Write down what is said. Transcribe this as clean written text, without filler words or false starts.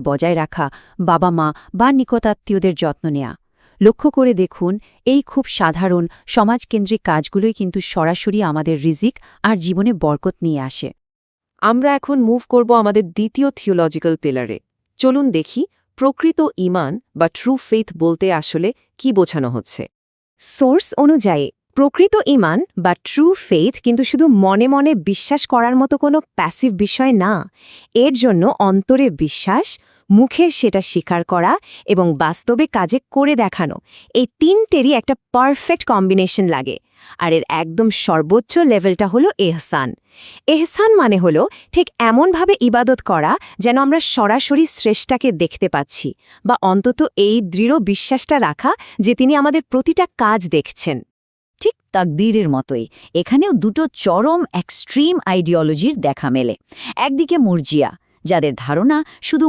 বজায় রাখা, বাবা মা বা নিকটাত্মীয়দের যত্ন নেয়া। লক্ষ্য করে দেখুন, এই খুব সাধারণ সমাজকেন্দ্রিক কাজগুলোই কিন্তু সরাসরি আমাদের রিজিক আর জীবনে বরকত নিয়ে আসে। আমরা এখন মুভ করব আমাদের দ্বিতীয় থিওলজিক্যাল পিলারে। চলুন দেখি প্রকৃত ঈমান বা ট্রু ফেথ বলতে আসলে কি বোঝানো হচ্ছে। সোর্স অনুযায়ী প্রকৃত ঈমান বা ট্রু ফেথ কিন্তু শুধু মনে মনে বিশ্বাস করার মতো কোনো প্যাসিভ বিষয় না। এর জন্য অন্তরে বিশ্বাস, মুখে সেটা স্বীকার করা এবং বাস্তবে কাজে করে দেখানো, এই তিনটেরই একটা পারফেক্ট কম্বিনেশন লাগে। আর এর একদম সর্বোচ্চ লেভেলটা হলো এহসান। এহসান মানে হলো ঠিক এমনভাবে ইবাদত করা যেন আমরা সরাসরি স্রেষ্টাকে দেখতে পাচ্ছি, বা অন্তত এই দৃঢ় বিশ্বাসটা রাখা যে তিনি আমাদের প্রতিটা কাজ দেখছেন। ঠিক তাকদীরের মতোই এখানেও দুটো চরম এক্সট্রিম আইডিওলজির দেখা মেলে। একদিকে মুরজিয়া, যাদের ধারণা শুধু